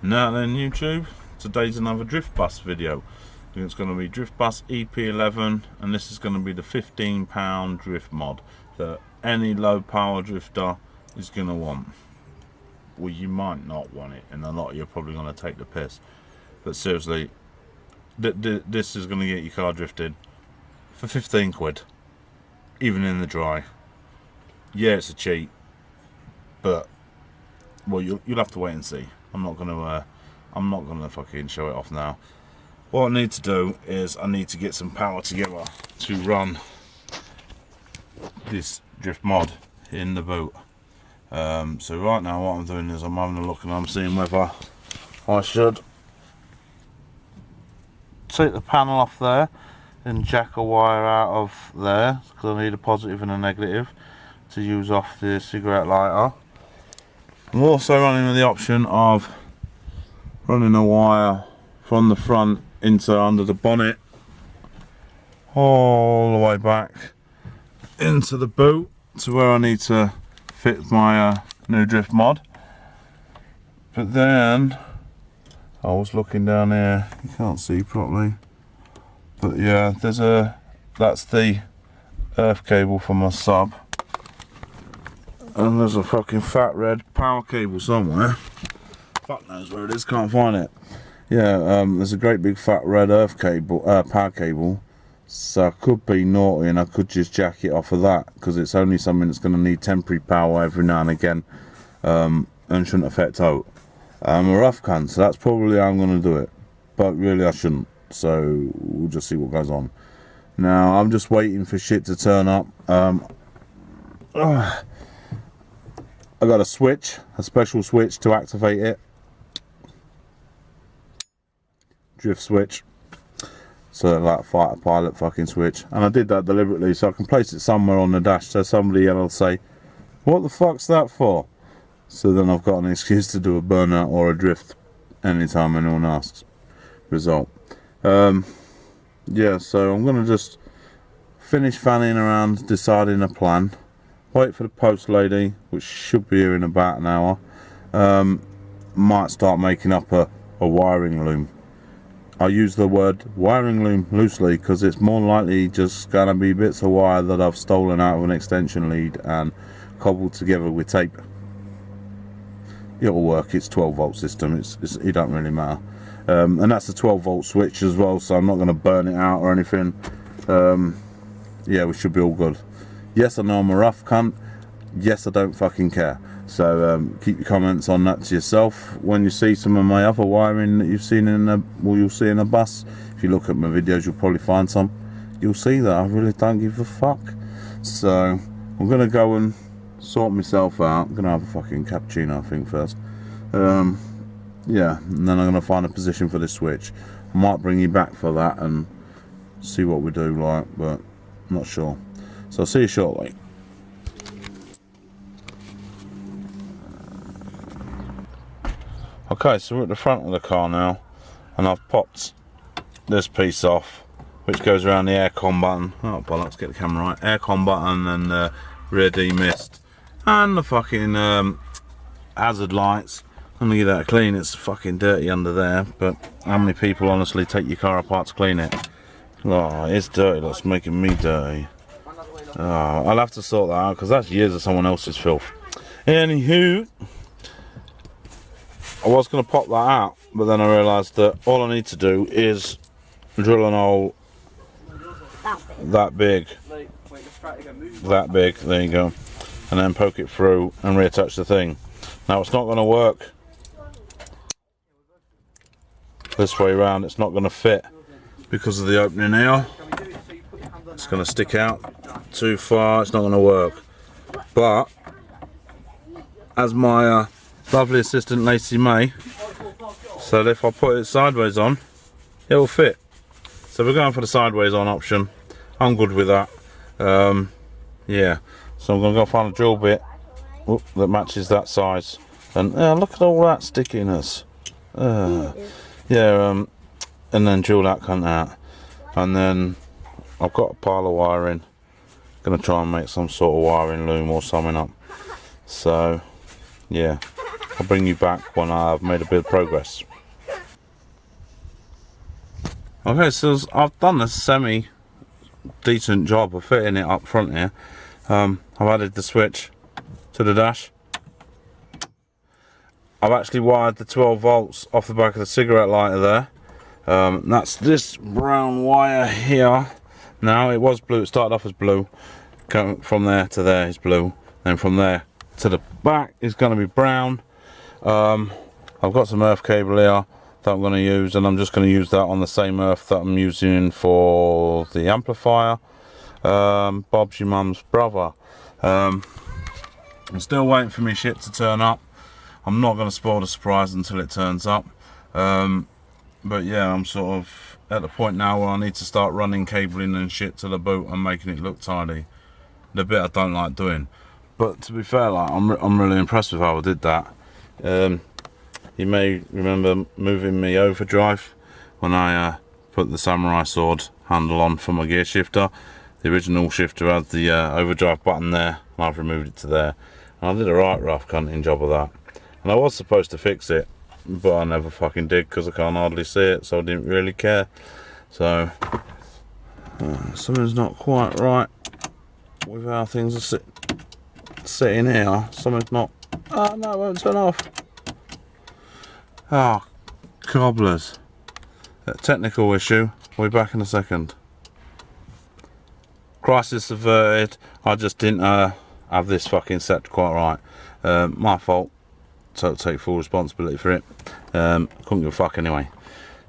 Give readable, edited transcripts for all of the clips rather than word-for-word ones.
Now then YouTube, today's another Drift Bus video. It's going to be Drift Bus EP11 and this is going to be the £15 drift mod that any low power drifter is going to want. Well, you might not want it and a lot of you are probably going to take the piss. But seriously, this is going to get your car drifted for 15 quid. Even in the dry. Yeah, it's a cheat. But, well, you'll have to wait and see. I'm not gonna fucking show it off now. What I need to do is I need to get some power together to run this drift mod in the boot. So right now what I'm doing is I'm having a look and I'm seeing whether I should take the panel off there and jack a wire out of there, because I need a positive and a negative to use off the cigarette lighter. I'm also running with the option of running a wire from the front into under the bonnet all the way back into the boot to where I need to fit my new drift mod. But then I was looking down here, you can't see properly, but yeah, that's the earth cable for my sub. And there's a fucking fat red power cable somewhere. Fuck knows where it is, can't find it. Yeah, there's a great big fat red earth cable, power cable. So I could be naughty and I could just jack it off of that, because it's only something that's going to need temporary power every now and again, and shouldn't affect out. I'm a rough cunt, so that's probably how I'm going to do it. But really I shouldn't, so we'll just see what goes on. Now I'm just waiting for shit to turn up. I got a switch, a special switch to activate it. Drift switch. So like fighter pilot fucking switch. And I did that deliberately so I can place it somewhere on the dash so somebody else will say, what the fuck's that for? So then I've got an excuse to do a burnout or a drift anytime anyone asks. Result. Yeah, so I'm going to just finish fanning around, deciding a plan. Wait for the post lady, which should be here in about an hour. Might start making up a wiring loom. I use the word wiring loom loosely because it's more likely just going to be bits of wire that I've stolen out of an extension lead and cobbled together with tape. It'll work, it's 12 volt system, it don't really matter. And that's a 12 volt switch as well, so I'm not going to burn it out or anything. Yeah, we should be all good. Yes, I know I'm a rough cunt. Yes, I don't fucking care. So keep your comments on that to yourself. When you see some of my other wiring that you've seen you'll see in a bus. If you look at my videos, you'll probably find some. You'll see that I really don't give a fuck. So I'm gonna go and sort myself out. I'm gonna have a fucking cappuccino, I think, first. Yeah, and then I'm gonna find a position for this switch. I might bring you back for that and see what we do, like, but I'm not sure. So I'll see you shortly. Okay, so we're at the front of the car now, and I've popped this piece off, which goes around the aircon button. Oh bollocks, get the camera right. Aircon button and the rear demist, and the fucking hazard lights. I'm gonna give that a clean. It's fucking dirty under there, but how many people honestly take your car apart to clean it? Oh, it's dirty. That's making me dirty. I'll have to sort that out because that's years of someone else's filth. Anywho, I was going to pop that out, but then I realised that all I need to do is drill an hole that big, there you go, and then poke it through and reattach the thing. Now it's not going to work this way around, it's not going to fit because of the opening here. It's going to stick out too far, it's not going to work. But as my lovely assistant Lacey May said, if I put it sideways on, it will fit. So we're going for the sideways on option. I'm good with that. Yeah, so I'm going to go find a drill bit that matches that size. And look at all that stickiness. Yeah, and then drill that cunt out. And then I've got a pile of wiring. Gonna try and make some sort of wiring loom or something up. So yeah, I'll bring you back when I've made a bit of progress. Okay, so I've done a semi decent job of fitting it up front here. I've added the switch to the dash. I've actually wired the 12 volts off the back of the cigarette lighter there. That's this brown wire here. Now, it was blue, it started off as blue. Going from there to there is blue. Then from there to the back is going to be brown. I've got some earth cable here that I'm going to use, and I'm just going to use that on the same earth that I'm using for the amplifier. Bob's your mum's brother. I'm still waiting for my shit to turn up. I'm not going to spoil the surprise until it turns up. But yeah, I'm sort of at the point now where I need to start running cabling and shit to the boot and making it look tidy. The bit I don't like doing. But to be fair, like, I'm really impressed with how I did that. You may remember moving me overdrive when I put the samurai sword handle on for my gear shifter. The original shifter had the overdrive button there, and I've removed it to there. And I did a right rough cunting job of that. And I was supposed to fix it, but I never fucking did because I can't hardly see it, so I didn't really care. So something's not quite right with how things are sitting here. Something's not. Oh no, it won't turn off. Oh, cobblers. A technical issue. We'll be back in a second. Crisis averted. I just didn't have this fucking set quite right. My fault. So I'll take full responsibility for it. Couldn't give a fuck anyway.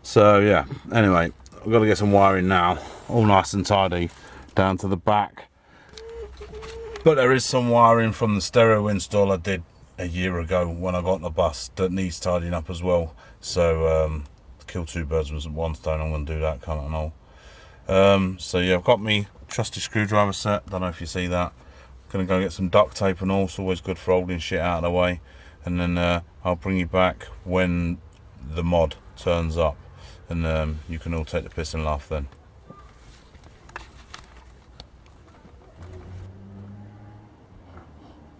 So yeah, anyway, I've got to get some wiring now, all nice and tidy down to the back. But there is some wiring from the stereo install I did a year ago when I got the bus that needs tidying up as well. So kill two birds with one stone. I'm going to do that kind of and all. So yeah, I've got me trusty screwdriver set. Don't know if you see that. Gonna go get some duct tape and all. It's always good for holding shit out of the way. And then I'll bring you back when the mod turns up, and you can all take the piss and laugh then.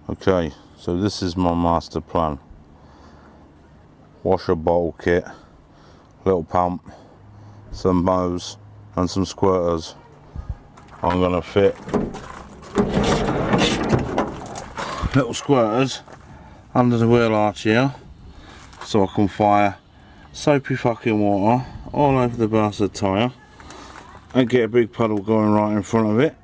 Okay, so this is my master plan. Washer bottle kit, little pump, some mows and some squirters. I'm gonna fit little squirters under the wheel arch here, so I can fire soapy fucking water all over the bastard tyre and get a big puddle going right in front of it,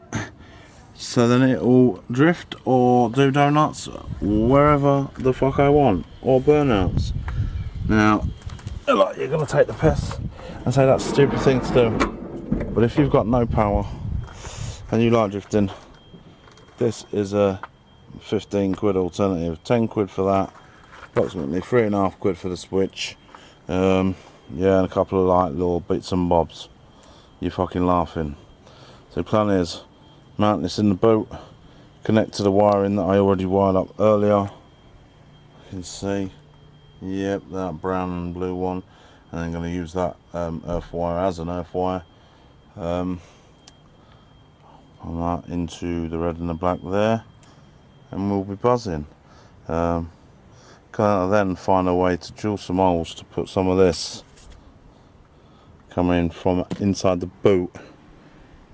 so then it will drift or do donuts wherever the fuck I want, or burnouts. Now, like, you're gonna take the piss and say that's a stupid thing to do, but if you've got no power and you like drifting, this is a 15 quid alternative. 10 quid for that, approximately 3.5 quid for the switch. Yeah, and a couple of like little bits and bobs. You're fucking laughing. So the plan is mount this in the boat, connect to the wiring that I already wired up earlier. You can see, yep, that brown and blue one, and then going to use that earth wire as an earth wire. On that into the red and the black there, and we'll be buzzing. Gonna then find a way to drill some holes to put some of this coming from inside the boot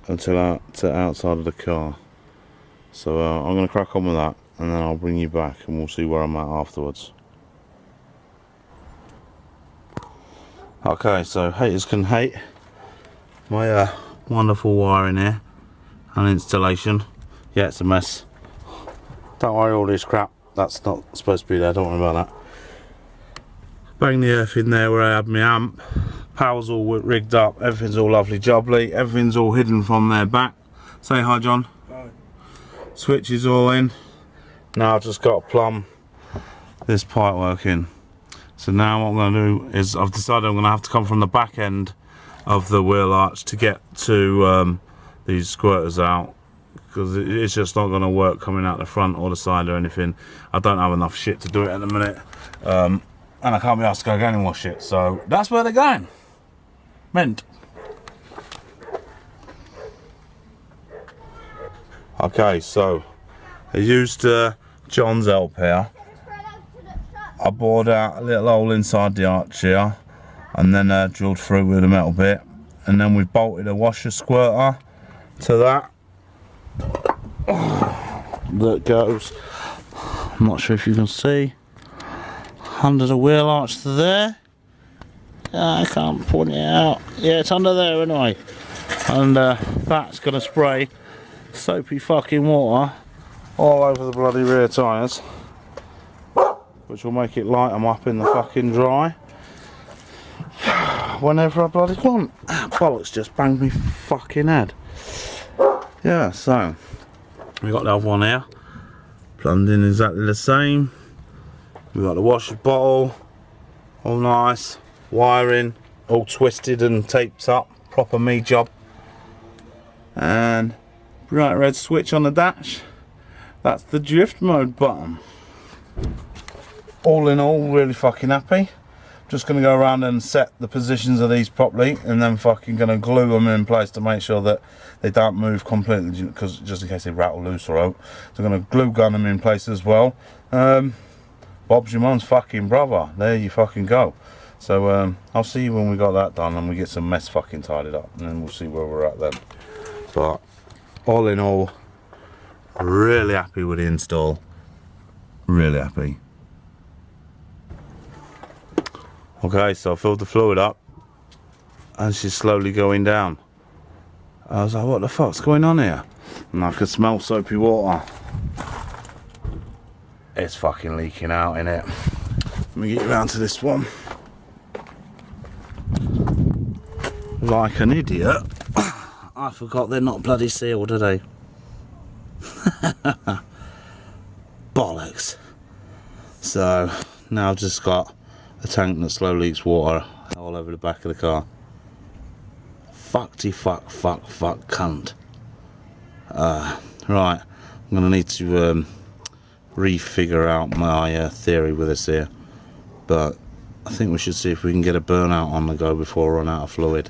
until out to outside of the car. So I'm gonna crack on with that, and then I'll bring you back and we'll see where I'm at afterwards. Okay, so haters can hate my wonderful wiring here and installation. Yeah, it's a mess. Don't worry, all this crap that's not supposed to be there, don't worry about that. Bang the earth in there where I had my amp. Power's all rigged up, everything's all lovely jubbly, everything's all hidden from their back. Say hi, John. Hi. Switch is all in. Now I've just got to plumb this pipe work in. So now what I'm going to do is I've decided I'm going to have to come from the back end of the wheel arch to get to these squirters out, because it's just not going to work coming out the front or the side or anything. I don't have enough shit to do it at the minute, and I can't be asked to go get any more shit, so that's where they're going. Mint. Okay, so I used John's help here, I bored out a little hole inside the arch here, and then drilled through with a metal bit, and then we bolted a washer squirter to that. That goes, I'm not sure if you can see, under the wheel arch there. I can't point it out. Yeah, it's under there anyway. And that's going to spray soapy fucking water all over the bloody rear tyres, which will make it light them up in the fucking dry whenever I bloody want. Bollocks just banged me fucking head. Yeah, so we got the other one here, plumbed in exactly the same. We got the washer bottle, all nice, wiring all twisted and taped up, proper me job. And bright red switch on the dash, that's the drift mode button. All in all, really fucking happy. Just going to go around and set the positions of these properly, and then fucking going to glue them in place to make sure that they don't move completely, because just in case they rattle loose or out. So I'm going to glue gun them in place as well. Bob's your mum's fucking brother. There you fucking go. So I'll see you when we got that done and we get some mess fucking tidied up, and then we'll see where we're at then. But all in all, really happy with the install. Really happy. Okay, so I filled the fluid up and she's slowly going down. I was like, what the fuck's going on here? And I could smell soapy water. It's fucking leaking out, innit? Let me get you round to this one. Like an idiot, I forgot they're not bloody sealed, are they? Bollocks. So now I've just got a tank that slowly leaks water all over the back of the car. Fuckty fuck cunt. Right, I'm gonna need to refigure out my theory with this here, but I think we should see if we can get a burnout on the go before we run out of fluid.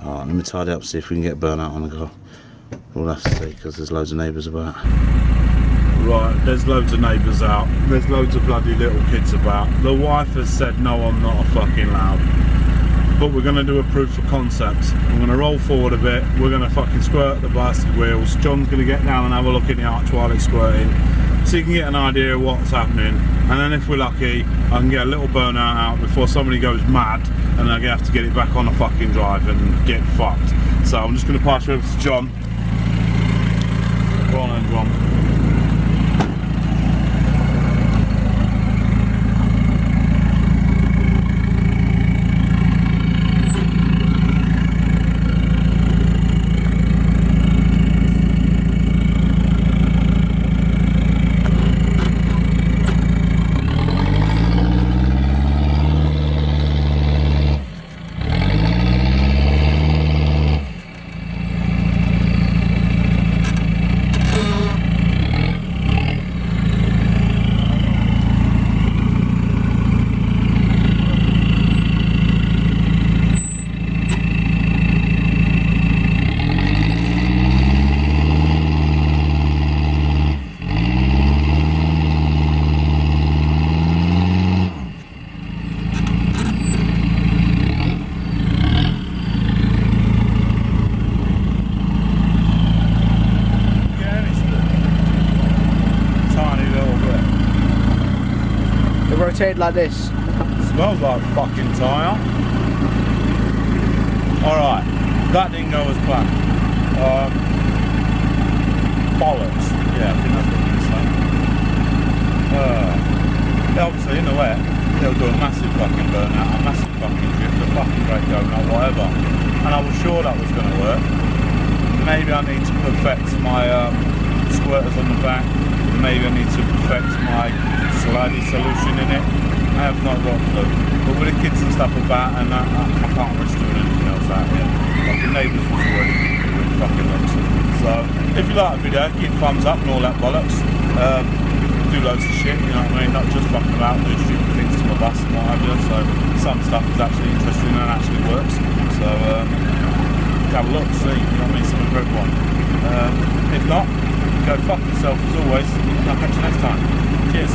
Alright, let me tidy up, see if we can get burnout on the go. We'll have to see, because there's loads of neighbours about. Right, there's loads of neighbours out. There's loads of bloody little kids about. The wife has said, no, I'm not a fucking loud. But we're going to do a proof of concept. I'm going to roll forward a bit. We're going to fucking squirt the bastard wheels. John's going to get down and have a look in the arch while it's squirting, so you can get an idea of what's happening. And then if we're lucky, I can get a little burnout out before somebody goes mad and I have to get it back on the fucking drive and get fucked. So I'm just going to pass you over to John. Go on then, John. Rotate like this. Smells like a fucking tyre. Alright, that didn't go as planned. Bollocks. Yeah, I think that's what I'm saying. Obviously, in the wet, they'll do a massive fucking burnout, a massive fucking drift, a fucking brake donut, whatever. And I was sure that was going to work. Maybe I need to perfect my squirters on the back. Maybe I need to perfect my slidey solution in it. I have not got a clue. But with the kids and stuff about, and I can't risk doing anything else out here. Fucking neighbours was already really fucking looks. So if you like the video, give it a thumbs up and all that bollocks. Do loads of shit, you know what I mean? Not just fucking about, do stupid things to my bus and what have you. So some stuff is actually interesting and actually works. So have a look, see, you know what I mean? Something for everyone. If not, go fuck yourself as always. I'll catch you next time. Cheers.